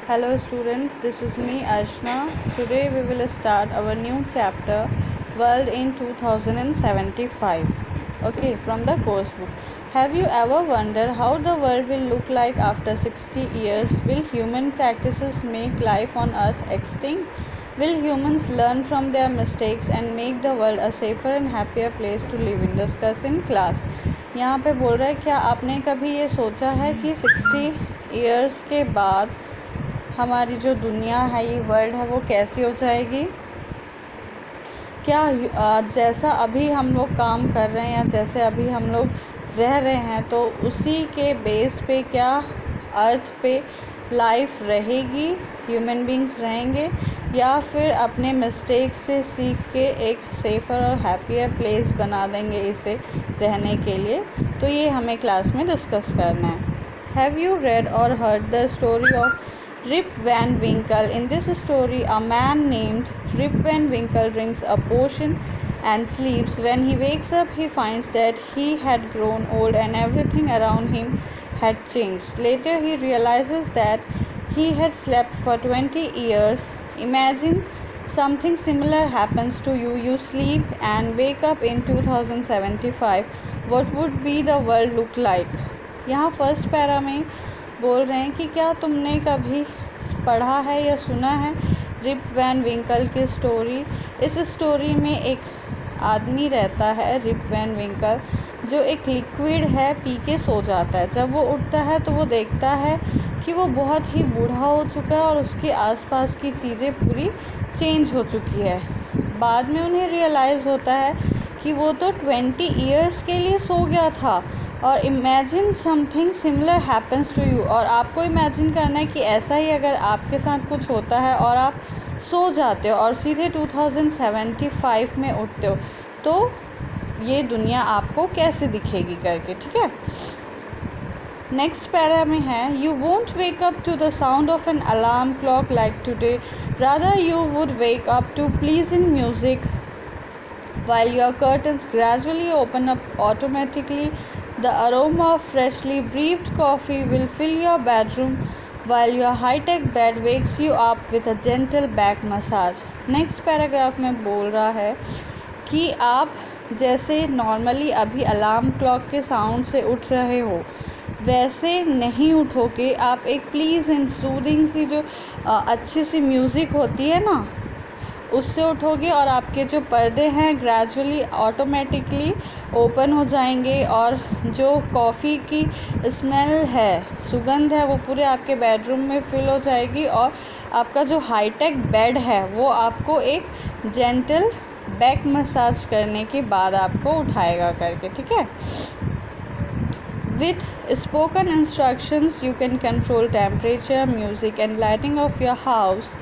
Hello students, this is me Arshna. Today we will start our new chapter World in 2075. Okay, from the course book. Have you ever wondered how the world will look like after 60 years? Will human practices make life on earth extinct? Will humans learn from their mistakes and make the world a safer and happier place to live in? Discuss in class. यहाँ पे बोल रहा है क्या आपने कभी ये सोचा है कि 60 ईयर्स के बाद हमारी जो दुनिया है, ये वर्ल्ड है, वो कैसी हो जाएगी? क्या जैसा अभी हम लोग काम कर रहे हैं या जैसे अभी हम लोग रह रहे हैं, तो उसी के बेस पे क्या अर्थ पे लाइफ रहेगी, ह्यूमन बींग्स रहेंगे, या फिर अपने मिस्टेक्स से सीख के एक सेफ़र और हैप्पियर प्लेस बना देंगे इसे रहने के लिए? तो ये हमें क्लास में डिस्कस करना है. हैव यू रेड और heard the story of Rip Van Winkle? In this story, a man named Rip Van Winkle drinks a potion and sleeps. When he wakes up, he finds that he had grown old and everything around him had changed. Later, he realizes that he had slept for 20 years. Imagine something similar happens to you. You sleep and wake up in 2075. What would be the world look like? यहाँ first para में बोल रहे हैं कि क्या तुमने कभी पढ़ा है या सुना है रिप वैन विंकल की स्टोरी? इस स्टोरी में एक आदमी रहता है, रिप वैन विंकल, जो एक लिक्विड है, पी के सो जाता है. जब वो उठता है तो वो देखता है कि वो बहुत ही बूढ़ा हो चुका है और उसके आसपास की चीज़ें पूरी चेंज हो चुकी है. बाद में उन्हें रियलाइज़ होता है कि वो तो 20 ईयर्स के लिए सो गया था. और imagine something similar happens to you, और आपको इमेजिन करना है कि ऐसा ही अगर आपके साथ कुछ होता है और आप सो जाते हो और सीधे 2075 में उठते हो, तो ये दुनिया आपको कैसे दिखेगी करके. ठीक है, नेक्स्ट पैरा में है, you won't wake up to the sound of an alarm clock like today, rather you would wake up to pleasant music while your curtains gradually open up automatically. The aroma of freshly brewed coffee will fill your bedroom while your high-tech bed wakes you up with a gentle back massage. Next paragraph में बोल रहा है कि आप जैसे normally अभी alarm clock के sound से उठ रहे हो, वैसे नहीं उठोगे. आप एक प्लीज़ एंड सूदिंग सी जो अच्छी सी म्यूज़िक होती है ना, उससे उठोगे और आपके जो पर्दे हैं ग्रेजुअली ऑटोमेटिकली ओपन हो जाएंगे और जो कॉफ़ी की स्मेल है, सुगंध है, वो पूरे आपके बेडरूम में फिल हो जाएगी. और आपका जो हाईटेक बेड है वो आपको एक जेंटल बैक मसाज करने के बाद आपको उठाएगा करके. ठीक है, with spoken instructions you can control temperature, music and lighting of your house.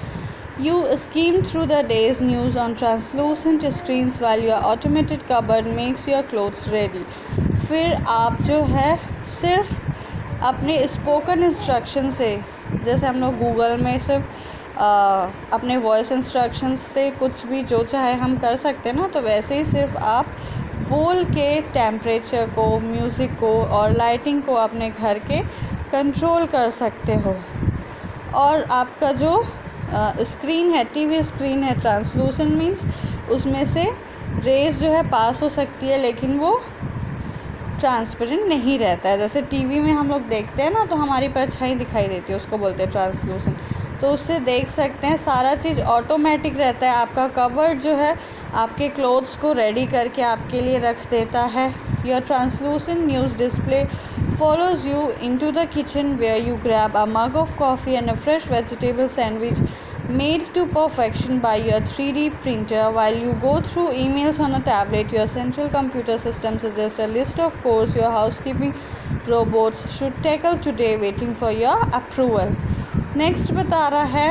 You skim through the day's news on translucent screens while your automated cupboard makes your clothes ready. फिर आप जो है सिर्फ अपने स्पोकन इंस्ट्रक्शन से, जैसे हम लोग गूगल में सिर्फ अपने वॉइस इंस्ट्रक्शन से कुछ भी जो चाहे हम कर सकते हैं ना, तो वैसे ही सिर्फ आप बोल के टेम्परेचर को, म्यूज़िक को और लाइटिंग को अपने घर के कंट्रोल कर सकते हो. और आपका जो स्क्रीन है, टीवी स्क्रीन है, ट्रांसलूसेंट मीन्स उसमें से रेज जो है पास हो सकती है, लेकिन वो ट्रांसपेरेंट नहीं रहता है. जैसे टीवी में हम लोग देखते हैं ना, तो हमारी परछाई दिखाई देती है, उसको बोलते हैं ट्रांसलूसेंट. तो उससे देख सकते हैं, सारा चीज़ ऑटोमेटिक रहता है. आपका कवर्ड जो है आपके क्लोथ्स को रेडी करके आपके लिए रख देता है. Your translucent news display follows you into the kitchen where you grab a mug of coffee and a fresh vegetable sandwich made to perfection by your 3D printer. While you go through emails on a tablet, your central computer system suggests a list of chores your housekeeping robots should tackle today, waiting for your approval. Next बता रहा है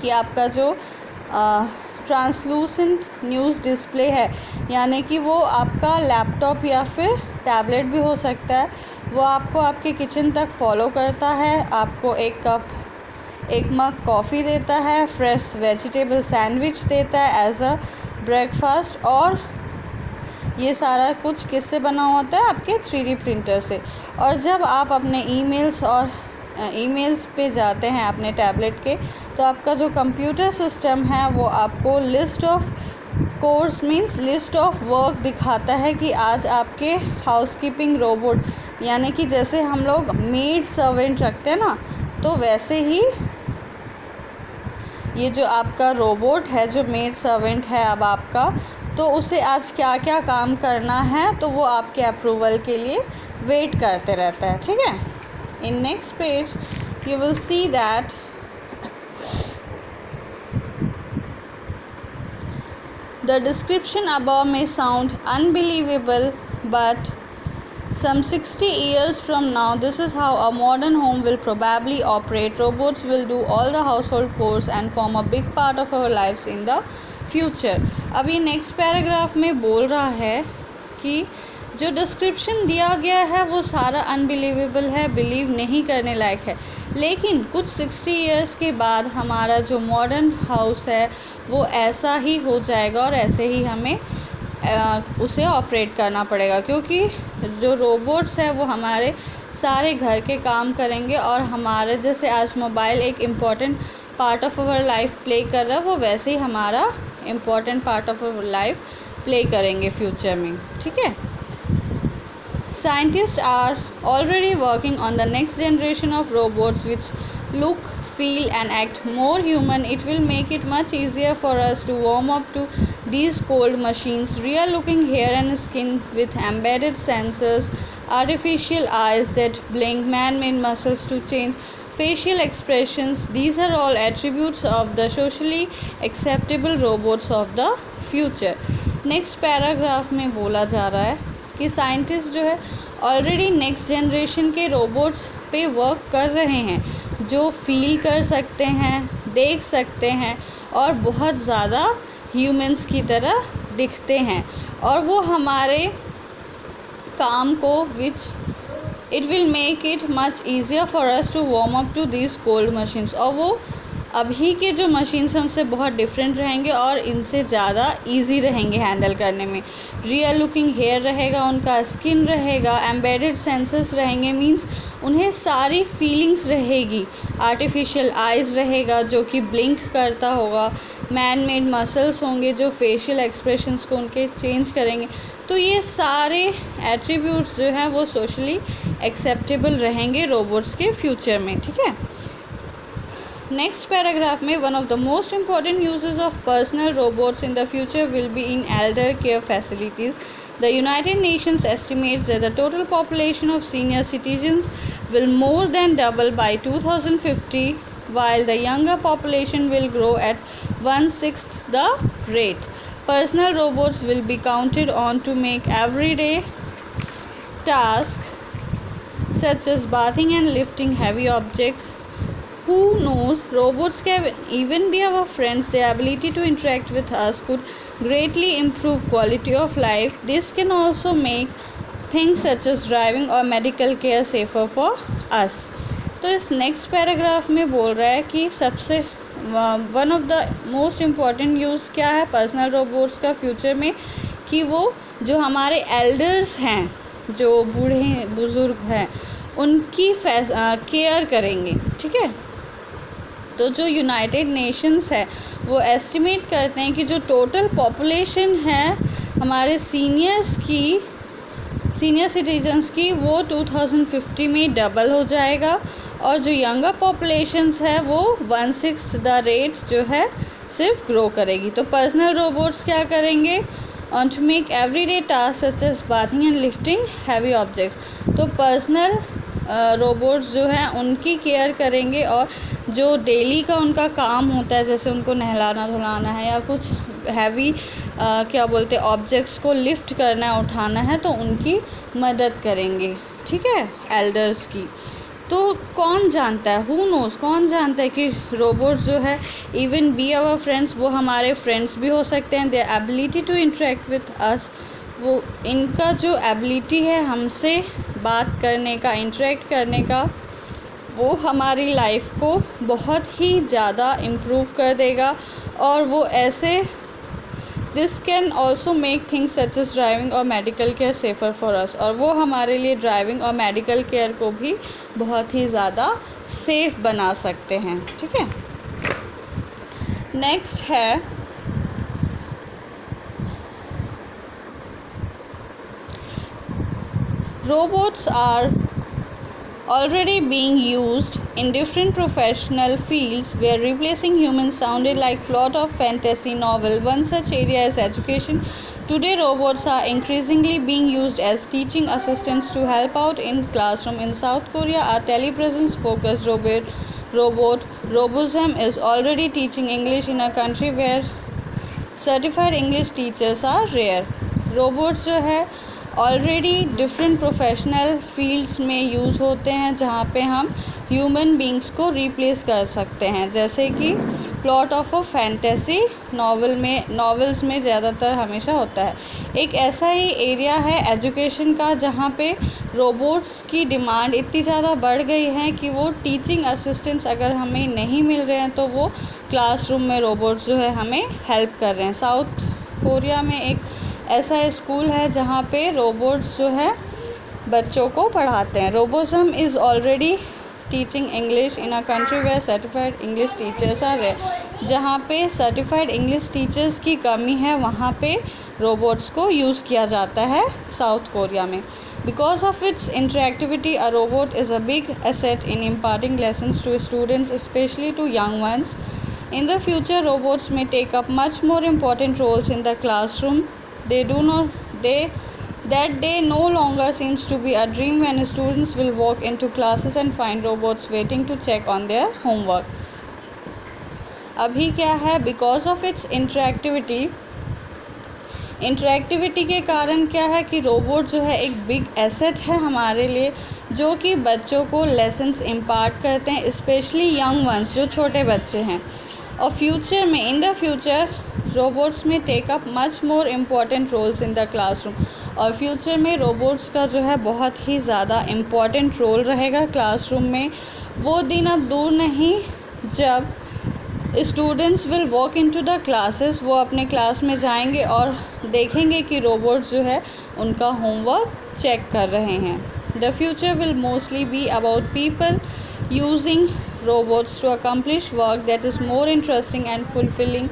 कि आपका जो translucent news display है, यानी कि वो आपका लैपटॉप या फिर टैबलेट भी हो सकता है, वो आपको आपके किचन तक फॉलो करता है. आपको एक मग कॉफ़ी देता है, फ्रेश वेजिटेबल सैंडविच देता है एज अ ब्रेकफास्ट. और ये सारा कुछ किससे बना होता है? आपके 3D प्रिंटर से. और जब आप अपने ईमेल्स और ईमेल्स पे जाते हैं अपने टैबलेट के, तो आपका जो कंप्यूटर सिस्टम है वो आपको list of course means list of work दिखाता है कि आज आपके हाउसकीपिंग रोबोट, यानी कि जैसे हम लोग मेड सर्वेंट रखते हैं ना, तो वैसे ही ये जो आपका रोबोट है, जो मेड सर्वेंट है अब आपका, तो उसे आज क्या क्या काम करना है तो वो आपके अप्रूवल के लिए वेट करते रहता है, ठीक है। In next page you will see that the description above may sound unbelievable, but some 60 years from now this is how a modern home will probably operate. Robots will do all the household chores and form a big part of our lives in the future. अब ये next paragraph में बोल रहा है कि जो description दिया गया है वो सारा अनबिलीवेबल है, बिलीव नहीं करने लायक है, लेकिन कुछ 60 इयर्स के बाद हमारा जो मॉडर्न हाउस है वो ऐसा ही हो जाएगा और ऐसे ही हमें उसे ऑपरेट करना पड़ेगा, क्योंकि जो रोबोट्स है वो हमारे सारे घर के काम करेंगे और हमारे जैसे आज मोबाइल एक important part of our life play कर रहा है, वो वैसे ही हमारा important part of our life play करेंगे फ्यूचर में, ठीक है। Scientists are already working on the next generation of robots which look, feel and act more human. It will make it much easier for us to warm up to these cold machines. Real looking hair and skin with embedded sensors, artificial eyes that blink, man-made muscles to change facial expressions. These are all attributes of the socially acceptable robots of the future. Next paragraph में बोला जा रहा है कि scientist जो है already next generation के robots पे वर्क कर रहे हैं, जो फील कर सकते हैं, देख सकते हैं और बहुत ज़्यादा ह्यूमंस की तरह दिखते हैं, और वो हमारे काम को it will make it much easier for us to warm up to this cold machines. और वो अभी के जो मशीन्स हैं उनसे बहुत डिफरेंट रहेंगे और इनसे ज़्यादा इजी रहेंगे हैंडल करने में। रियल लुकिंग हेयर रहेगा, उनका स्किन रहेगा, एम्बेडेड सेंसर्स रहेंगे, मींस उन्हें सारी फीलिंग्स रहेगी। आर्टिफिशियल आइज़ रहेगा जो कि ब्लिंक करता होगा, मैन मेड मसल्स होंगे जो फेशियल एक्सप्रेशंस को उनके चेंज करेंगे। तो ये सारे एट्रीब्यूट्स जो हैं वो सोशली एक्सेप्टेबल रहेंगे रोबोट्स के फ्यूचर में, ठीक है। नेक्स्ट पैराग्राफ में one of the most important uses of personal robots in the future will be in Elder care facilities. The United Nations estimates that the total population of senior citizens will more than double by 2050, while the younger population will grow at 1/6 the rate. Personal robots will be counted on to make everyday tasks such as bathing and lifting heavy objects. Who knows, robots can even be our friends. Their ability to interact with us could greatly improve quality of life. This can also make things such as driving or medical care safer for us. तो इस next paragraph में बोल रहा है कि सबसे one of the most important use क्या है पर्सनल रोबोट्स का फ्यूचर में, कि वो जो हमारे एल्डर्स हैं, जो बूढ़े बुज़ुर्ग हैं, उनकी केयर करेंगे, ठीक है। तो जो यूनाइटेड नेशंस है वो एस्टिमेट करते हैं कि जो टोटल पॉपुलेशन है हमारे सीनियर सिटीजन्स की वो 2050 में डबल हो जाएगा, और जो यंगर पॉपुलेशंस है वो 1/6 द रेट जो है सिर्फ ग्रो करेगी। तो पर्सनल रोबोट्स क्या करेंगे, on to make everyday task such as bathing and lifting heavy objects. तो पर्सनल रोबोट्स जो हैं उनकी केयर करेंगे, और जो डेली का उनका काम होता है जैसे उनको नहलाना धुलाना है या कुछ हैवी क्या बोलते हैं ऑब्जेक्ट्स को लिफ्ट करना है, उठाना है, तो उनकी मदद करेंगे, ठीक है, एल्डर्स की। तो कौन जानता है, हु नोज़, कौन जानता है कि रोबोट्स जो है इवन बी आवर फ्रेंड्स, वो हमारे फ्रेंड्स भी हो सकते हैं। Their ability to interact with us, वो इनका जो एबिलिटी है हमसे बात करने का, इंटरेक्ट करने का, वो हमारी लाइफ को बहुत ही ज़्यादा इम्प्रूव कर देगा। और वो ऐसे this can also make things such as driving और medical care safer for us, और वो हमारे लिए ड्राइविंग और मेडिकल केयर को भी बहुत ही ज़्यादा सेफ़ बना सकते हैं। ठीक है, नेक्स्ट है robots are already being used in different professional fields where replacing humans sounded like plot of fantasy novel. One such area is education. Today robots are increasingly being used as teaching assistants to help out in classroom. In South Korea, a telepresence focused robot Robosam is already teaching English in a country where certified English teachers are rare. Robots जो है already different professional fields में use होते हैं जहाँ पे हम human beings को replace कर सकते हैं, जैसे कि plot of a fantasy novels में ज़्यादातर हमेशा होता है। एक ऐसा ही एरिया है एजुकेशन का जहाँ पे रोबोट्स की डिमांड इतनी ज़्यादा बढ़ गई है कि वो टीचिंग असिस्टेंट्स अगर हमें नहीं मिल रहे हैं तो वो क्लासरूम में रोबोट्स जो है हमें हेल्प कर रहे हैं। साउथ कोरिया में एक ऐसा स्कूल है जहाँ पे रोबोट्स जो है बच्चों को पढ़ाते हैं। Robosem is already teaching English in a country where certified English teachers are rare. जहाँ पे सर्टिफाइड इंग्लिश टीचर्स की कमी है वहाँ पे रोबोट्स को यूज़ किया जाता है साउथ कोरिया में। Because of its interactivity a robot is a big asset in imparting lessons to students specially to young ones. In the future, robots may take up much more important roles in the classroom. That day no longer seems to be a dream when students will walk into classes and find robots waiting to check on their homework. अभी क्या है, because of its interactivity के कारण क्या है कि robot जो है एक बिग एसेट है हमारे लिए, जो कि बच्चों को लेसन्स इम्पार्ट करते हैं, स्पेशली यंग वंस जो छोटे बच्चे हैं। और फ्यूचर में in the future robots may take up much more important roles in the classroom, और फ्यूचर में रोबोट्स का जो है बहुत ही ज़्यादा इम्पॉर्टेंट रोल रहेगा क्लासरूम में। वो दिन अब दूर नहीं जब students will walk into the classes, वो अपने क्लास में जाएंगे और देखेंगे कि रोबोट्स जो है उनका होमवर्क चेक कर रहे हैं। The future will mostly be about people using robots to accomplish work that is more interesting and fulfilling.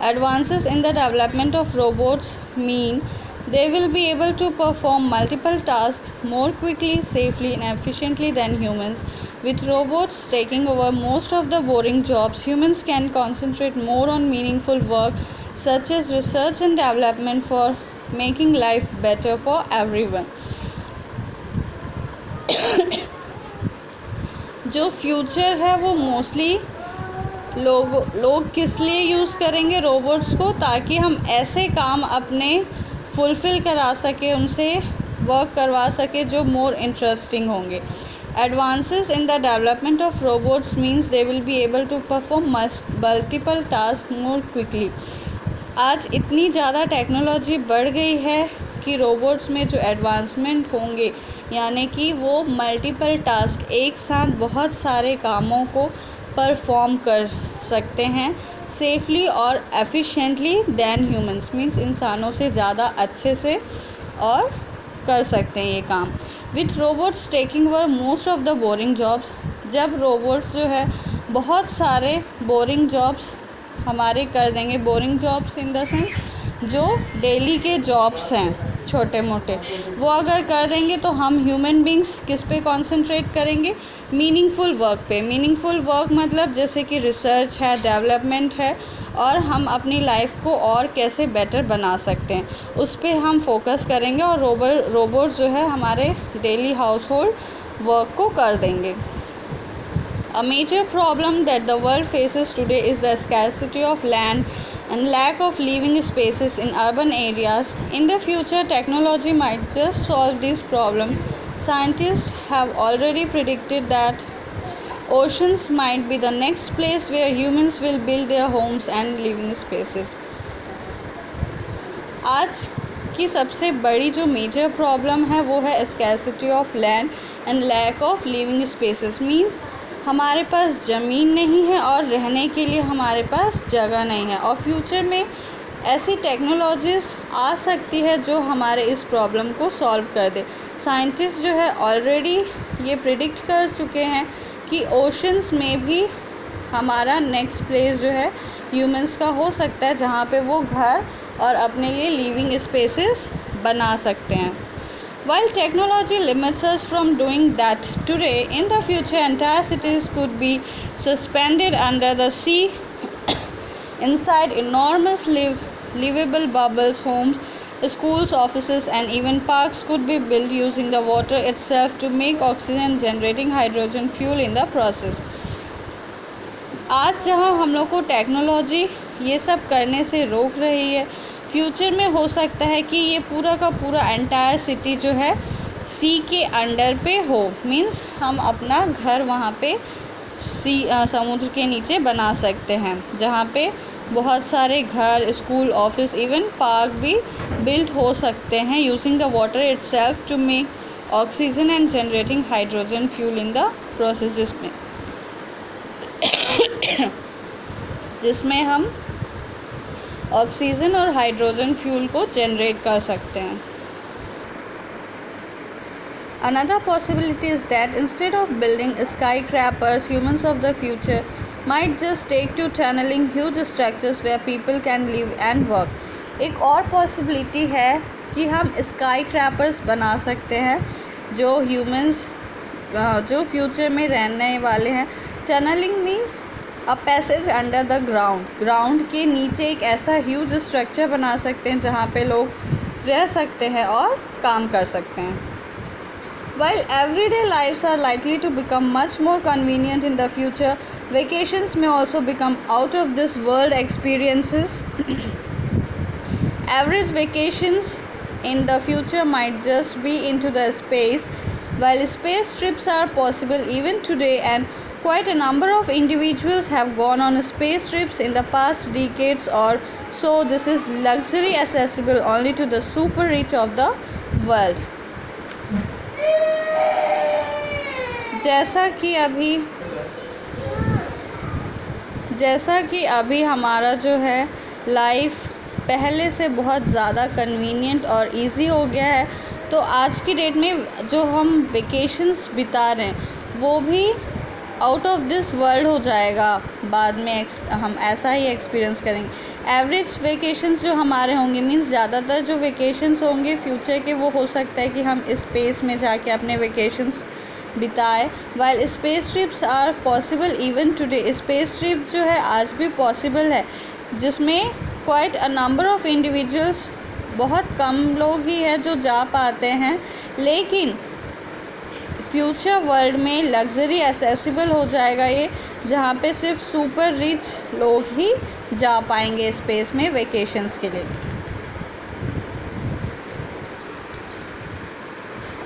Advances in the development of robots mean they will be able to perform multiple tasks more quickly, safely and efficiently than humans. With robots taking over most of the boring jobs, humans can concentrate more on meaningful work such as research and development for making life better for everyone. जो future है वो mostly लोग किस लिए use करेंगे robots को, ताकि हम ऐसे काम अपने फुलफ़िल करा सके, उनसे वर्क करवा सके जो मोर इंटरेस्टिंग होंगे। Advances in the development of robots means they will be able to perform multiple task more quickly. आज इतनी ज़्यादा टेक्नोलॉजी बढ़ गई है कि रोबोट्स में जो एडवांसमेंट होंगे, यानी कि वो मल्टीपल टास्क एक साथ बहुत सारे कामों को परफॉर्म कर सकते हैं सेफली और एफिशिएंटली दैन ह्यूमंस, मीन्स इंसानों से ज़्यादा अच्छे से और कर सकते हैं ये काम। With robots taking over most of the boring jobs, जब रोबोट्स जो है बहुत सारे बोरिंग जॉब्स हमारे कर देंगे। Boring jobs in the sense जो डेली के जॉब्स हैं छोटे मोटे, वो अगर कर देंगे तो हम ह्यूमन बींग्स किस पे कंसंट्रेट करेंगे, मीनिंगफुल वर्क पे। मीनिंगफुल वर्क मतलब जैसे कि रिसर्च है, डेवलपमेंट है, और हम अपनी लाइफ को और कैसे बेटर बना सकते हैं उस पे हम फोकस करेंगे, और रोबोट जो है हमारे डेली हाउस होल्ड वर्क को कर देंगे। A major problem that the world faces today is the scarcity of land and lack of living spaces in urban areas. In the future, technology might just solve this problem. Scientists have already predicted that oceans might be the next place where humans will build their homes and living spaces. आज की सबसे बड़ी जो major problem है वो है scarcity of land and lack of living spaces. Means हमारे पास ज़मीन नहीं है और रहने के लिए हमारे पास जगह नहीं है। और फ्यूचर में ऐसी टेक्नोलॉजीज़ आ सकती है जो हमारे इस प्रॉब्लम को सॉल्व कर दे। साइंटिस्ट जो है ऑलरेडी ये प्रिडिक्ट कर चुके हैं कि ओशंस में भी हमारा नेक्स्ट प्लेस जो है ह्यूमंस का हो सकता है, जहाँ पे वो घर और अपने लिए लिविंग स्पेसेस बना सकते हैं। While technology limits us from doing that today, in the future entire cities could be suspended under the sea inside enormous livable bubbles. Homes, schools, offices and even parks could be built using the water itself to make oxygen, generating hydrogen fuel in the process. आज जहाँ हम लोग को technology ये सब करने से रोक रही है, फ्यूचर में हो सकता है कि ये पूरा का पूरा एंटायर सिटी जो है सी के अंडर पे हो। मींस हम अपना घर वहाँ पे समुद्र के नीचे बना सकते हैं, जहाँ पे बहुत सारे घर, स्कूल, ऑफिस, इवन पार्क भी बिल्ड हो सकते हैं using the water itself to make oxygen and generating hydrogen fuel in the process, जिसमें हम ऑक्सीजन और हाइड्रोजन फ्यूल को जनरेट कर सकते हैं। Another possibility is that instead of building skyscrapers, humans of the future might just take to tunneling huge structures where people can live and work. एक और possibility है कि हम skyscrapers बना सकते हैं जो ह्यूमंस जो फ्यूचर में रहने वाले हैं। Tunneling means a passage under the ground के नीचे एक ऐसा ह्यूज स्ट्रक्चर बना सकते हैं जहाँ पे लोग रह सकते हैं और काम कर सकते हैं। While everyday lives are likely to become much more convenient in the future, vacations may also become out of this world experiences. Average vacations in the future might just be into the space. While space trips are possible even today, and quite a number of individuals have gone on space trips in the past decades or so, this is luxury accessible only to the super rich of the world. जैसा कि अभी हमारा जो है life पहले से बहुत ज़्यादा कन्वीनियंट और इजी हो गया है, तो आज की डेट में जो हम वेकेशंस बिता रहे हैं वो भी आउट ऑफ दिस वर्ल्ड हो जाएगा। बाद में हम ऐसा ही एक्सपीरियंस करेंगे। एवरेज वेकेशंस जो हमारे होंगे, मींस ज़्यादातर जो वेकेशंस होंगे फ्यूचर के, वो हो सकता है कि हम स्पेस में जाके अपने वेकेशंस बिताए। While space trips are possible even today, space trip जो है आज भी पॉसिबल है, जिसमें quite a number of individuals, बहुत कम लोग ही है जो जा पाते हैं, लेकिन फ्यूचर वर्ल्ड में लग्जरी एक्सेसिबल हो जाएगा ये, जहाँ पे सिर्फ सुपर रिच लोग ही जा पाएंगे स्पेस में वेकेशंस के लिए।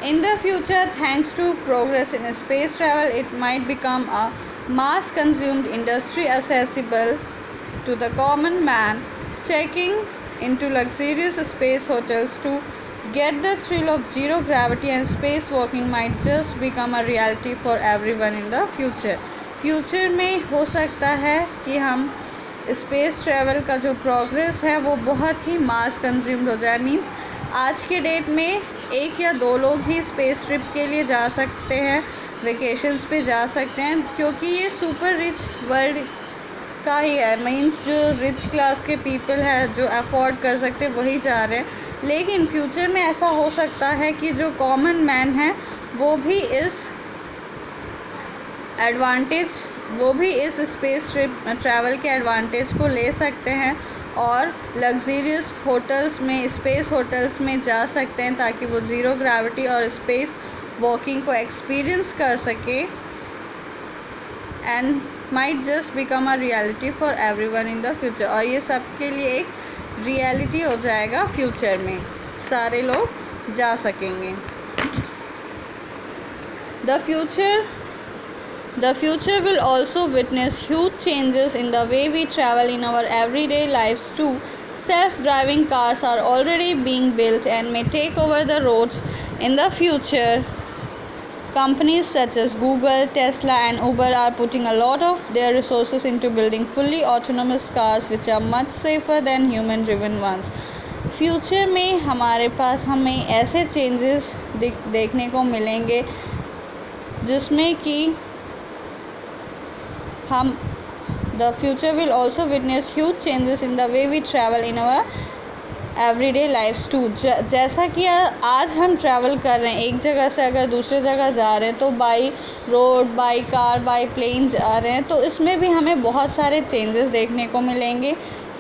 In the future, thanks to progress in space travel, it might become a mass-consumed industry accessible to the common man. Checking into luxurious space hotels to get the thrill of zero gravity and spacewalking might just become a reality for everyone in the future. Future में हो सकता है कि हम space travel का जो progress है वो बहुत ही मास कंज्यूम्ड हो जाए। मींस आज के डेट में 1 या 2 लोग ही स्पेस ट्रिप के लिए जा सकते हैं, वेकेशंस पे जा सकते हैं, क्योंकि ये सुपर रिच वर्ल्ड का ही है। मींस जो रिच क्लास के पीपल है जो अफोर्ड कर सकते वही जा रहे हैं। लेकिन फ्यूचर में ऐसा हो सकता है कि जो कॉमन मैन है वो भी इस स्पेस ट्रैवल के एडवांटेज को ले सकते हैं और लग्जरियस होटल्स में, स्पेस होटल्स में जा सकते हैं, ताकि वो ज़ीरो ग्रेविटी और स्पेस वॉकिंग को एक्सपीरियंस कर सके। And might just become a reality for everyone in the future, और ये सब के लिए एक रियलिटी हो जाएगा। फ्यूचर में सारे लोग जा सकेंगे। The future will also witness huge changes in the way we travel in our everyday lives too. Self-driving cars are already being built and may take over the roads in the future. Companies such as Google, Tesla and Uber are putting a lot of their resources into building fully autonomous cars which are much safer than human driven ones. Future में हमारे पास हमें ऐसे changes देखने को मिलेंगे जिसमें कि हम the future will also witness huge changes in the way we travel in our everyday lives too. जैसा कि आज हम ट्रैवल कर रहे हैं, एक जगह से अगर दूसरे जगह जा रहे हैं तो by road, by car, by plane जा रहे हैं, तो इसमें भी हमें बहुत सारे चेंजेस देखने को मिलेंगे.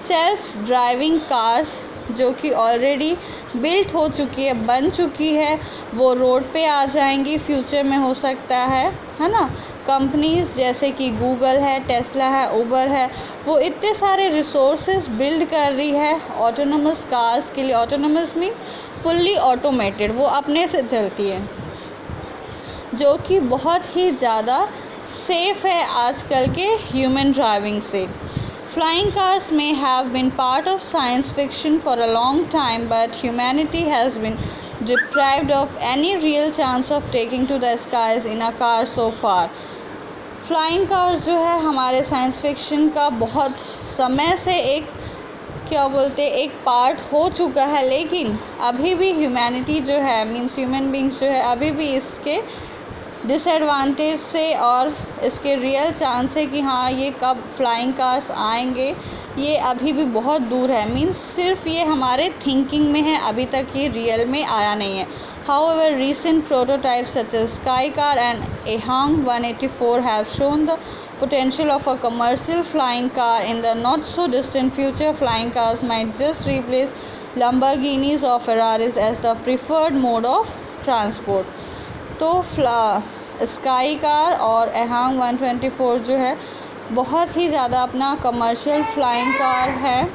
सेल्फ ड्राइविंग कार्स जो कि ऑलरेडी बिल्ट हो चुकी है, बन चुकी है, वो रोड पे आ जाएंगी फ्यूचर में, हो सकता है ना. कंपनीज़ जैसे कि गूगल है, टेस्ला है, उबर है, वो इतने सारे रिसोर्सेज बिल्ड कर रही है ऑटोनमस कार्स के लिए. ऑटोनमस मीन्स फुल्ली ऑटोमेटेड, वो अपने से चलती है, जो कि बहुत ही ज़्यादा सेफ़ है आजकल के ह्यूमन ड्राइविंग से. Flying cars may have been part of science fiction for a long time, but humanity has been deprived of any real chance of taking to the skies in a car so far. Flying cars जो है हमारे science fiction का बहुत समय से एक एक part हो चुका है, लेकिन अभी भी ह्यूमैनिटी जो है मीन्स ह्यूमन बींग्स जो है अभी भी इसके डिसएडवांटेज से और इसके रियल चांस है कि हाँ ये कब फ्लाइंग कार्स आएंगे, ये अभी भी बहुत दूर है. मीन्स सिर्फ ये हमारे थिंकिंग में है, अभी तक ये रियल में आया नहीं है. However, recent prototypes such as Skycar and Ahang 184 have shown the potential of a commercial flying car. In the not so distant future, flying cars might just replace Lamborghinis or Ferraris as the preferred mode of transport. तो sky car और Ahang 124 जो है बहुत ही ज़्यादा अपना commercial flying car है,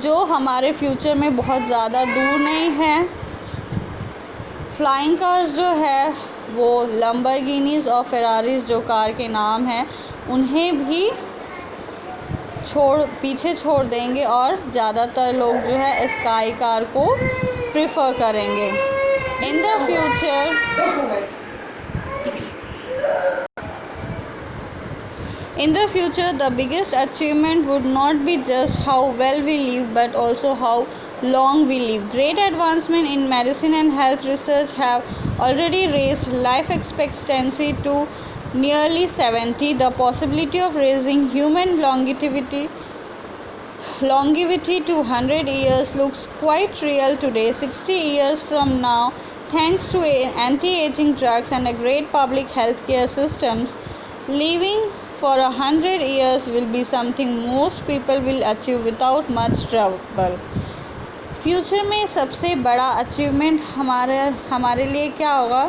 जो हमारे फ्यूचर में बहुत ज़्यादा दूर नहीं है. फ्लाइंग कार्स जो है वो लम्बोर्गिनीज़ और फेरारीज़ जो कार के नाम हैं उन्हें भी पीछे छोड़ देंगे और ज़्यादातर लोग जो है स्काई कार को प्रेफर करेंगे. In the future the biggest achievement would not be just how well we live but also how long we live. Great advancement in medicine and health research have already raised life expectancy to nearly 70. The possibility of raising human longevity to 100 years looks quite real today. 60 years from now, thanks to anti-aging drugs and a great public health care systems, living for 100 years will be something most people will achieve without much trouble. Future में सबसे बड़ा achievement हमारे लिए क्या होगा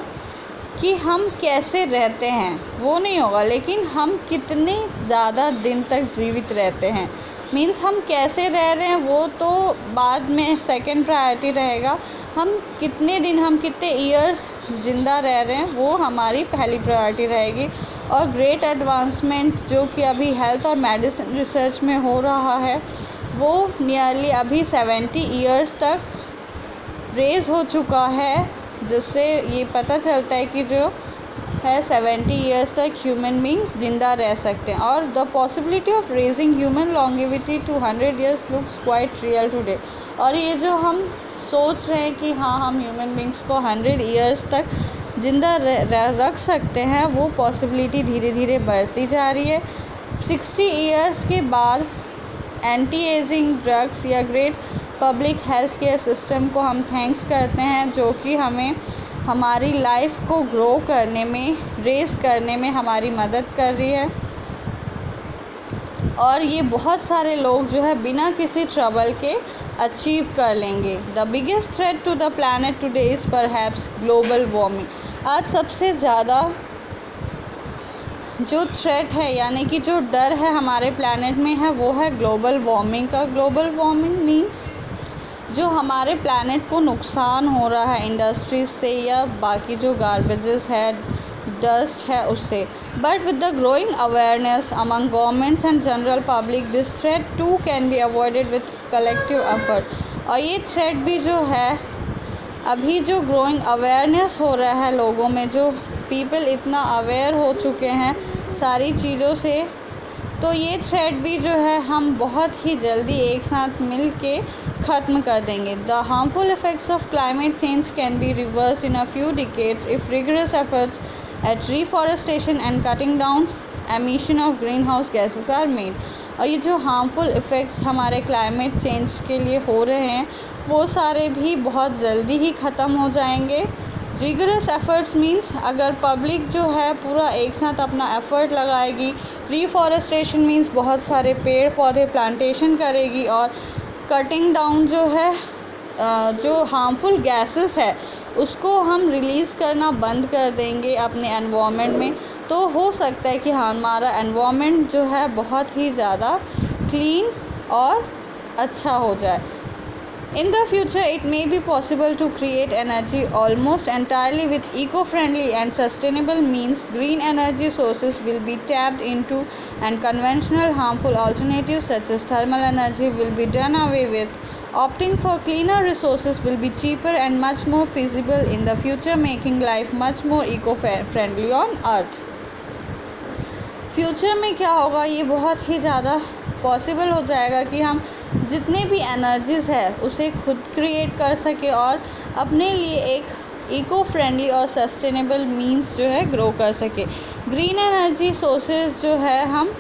कि हम कैसे रहते हैं वो नहीं होगा, लेकिन हम कितने ज़्यादा दिन तक जीवित रहते हैं. मीन्स हम कैसे रह रहे हैं वो तो बाद में सेकंड प्रायोरिटी रहेगा. हम कितने दिन, हम कितने ईयर्स ज़िंदा रह रहे हैं वो हमारी पहली प्रायोरिटी रहेगी. और ग्रेट एडवांसमेंट जो कि अभी हेल्थ और मेडिसिन रिसर्च में हो रहा है वो नियरली अभी 70 ईयर्स तक रेज़ हो चुका है, जिससे ये पता चलता है कि जो है 70 ईयर्स तक ह्यूमन बींग्स ज़िंदा रह सकते हैं. और the possibility of raising human longevity to 100 years looks quite real today. और ये जो हम सोच रहे हैं कि हाँ हम ह्यूमन बींग्स को 100 ईयर्स तक ज़िंदा रख सकते हैं, वो पॉसिबिलिटी धीरे धीरे बढ़ती जा रही है. 60 ईयर्स के बाद एंटी एजिंग ड्रग्स या great public health care system को हम थैंक्स करते हैं, जो कि हमें हमारी लाइफ को ग्रो करने में, रेस करने में हमारी मदद कर रही है. और ये बहुत सारे लोग जो है बिना किसी ट्रबल के अचीव कर लेंगे. The biggest threat to the planet today is perhaps global warming. आज सबसे ज़्यादा जो थ्रेट है यानी कि जो डर है हमारे प्लैनेट में है वो है ग्लोबल वार्मिंग का. ग्लोबल वार्मिंग मीन्स जो हमारे प्लैनेट को नुकसान हो रहा है इंडस्ट्रीज से या बाकी जो गार्बेजेस है, डस्ट है, उससे. But with the growing awareness among governments and general public this threat too can be avoided with collective effort. और ये थ्रेट भी जो है अभी जो ग्रोइंग अवेयरनेस हो रहा है लोगों में, जो पीपल इतना अवेयर हो चुके हैं सारी चीज़ों से, तो ये थ्रेट भी जो है हम बहुत ही जल्दी एक साथ मिल के ख़त्म कर देंगे। The harmful effects of climate change can be reversed in a few decades if rigorous efforts at reforestation and cutting down emission of greenhouse gases are made. और ये जो हार्मफुल इफ़ेक्ट्स हमारे क्लाइमेट चेंज के लिए हो रहे हैं वो सारे भी बहुत जल्दी ही ख़त्म हो जाएंगे। रिगरस एफ़र्ट्स मीन्स अगर पब्लिक जो है पूरा एक साथ अपना एफ़र्ट लगाएगी, रिफॉरेस्टेशन मीन्स बहुत सारे पेड़ पौधे प्लांटेशन करेगी, और कटिंग डाउन जो है जो हार्मफुल गैसेस है उसको हम रिलीज़ करना बंद कर देंगे अपने एनवायरनमेंट में, तो हो सकता है कि हमारा एनवायरनमेंट जो है बहुत ही ज़्यादा क्लीन और अच्छा हो जाए। In the future, it may be possible to create energy almost entirely with eco-friendly and sustainable means. Green energy sources will be tapped into, and conventional harmful alternatives such as thermal energy will be done away with. Opting for cleaner resources will be cheaper and much more feasible in the future, making life much more eco-friendly on Earth. Future में क्या होगा, ये बहुत ही ज़्यादा possible हो जाएगा कि हम जितने भी एनर्जीज़ है उसे खुद क्रिएट कर सके और अपने लिए एक इको फ्रेंडली और सस्टेनेबल मींस जो है ग्रो कर सके। ग्रीन एनर्जी सोर्सेज जो है हम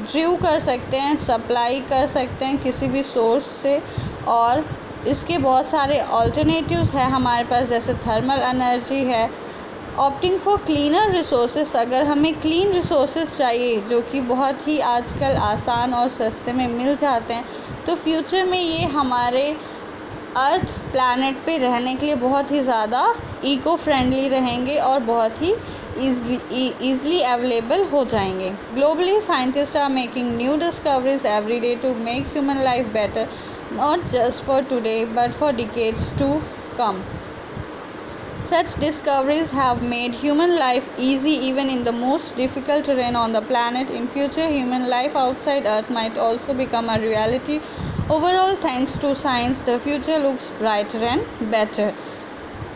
ड्रिव कर सकते हैं, सप्लाई कर सकते हैं किसी भी सोर्स से, और इसके बहुत सारे ऑल्टरनेटिव्स है हमारे पास, जैसे थर्मल एनर्जी है। ऑप्टिंग फॉर क्लीनर रिसोर्सेस, अगर हमें क्लीन रिसोर्सेस चाहिए जो कि बहुत ही आजकल आसान और सस्ते में मिल जाते हैं, तो फ्यूचर में ये हमारे अर्थ प्लैनेट पे रहने के लिए बहुत ही ज़्यादा इको फ्रेंडली रहेंगे और बहुत ही ईज़िली अवेलेबल हो जाएंगे। Globally scientist are making new discoveries every day to make human life better, not just for today but for decades to come. Such discoveries have made human life easy even in the most difficult terrain on the planet. In future, human life outside Earth might also become a reality. Overall, thanks to science, the future looks brighter and better.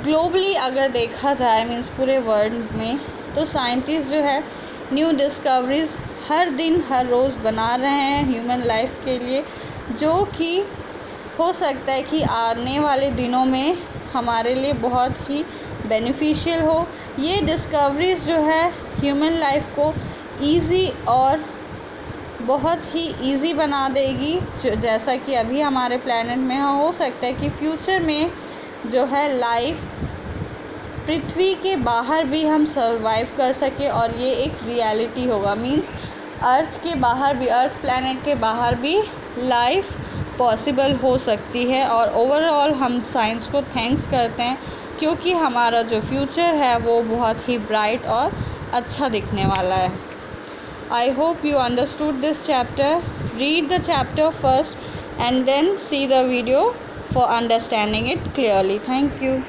Globally अगर देखा जाए means पूरे world में, तो scientist जो है new discoveries हर दिन हर रोज़ बना रहे हैं ह्यूमन लाइफ के लिए, जो कि हो सकता है कि आने वाले दिनों में हमारे लिए बहुत ही बेनिफिशियल हो। ये डिस्कवरीज जो है ह्यूमन लाइफ को इजी और बहुत ही इजी बना देगी, जैसा कि अभी हमारे प्लैनेट में हो सकता है कि फ्यूचर में जो है लाइफ पृथ्वी के बाहर भी हम सर्वाइव कर सके, और ये एक रियलिटी होगा। मींस अर्थ के बाहर भी, अर्थ प्लैनेट के बाहर भी लाइफ पॉसिबल हो सकती है। और ओवरऑल हम साइंस को थैंक्स करते हैं क्योंकि हमारा जो फ्यूचर है वो बहुत ही ब्राइट और अच्छा दिखने वाला है। I hope you understood this chapter. Read the chapter first and then see the video for understanding it clearly. Thank you.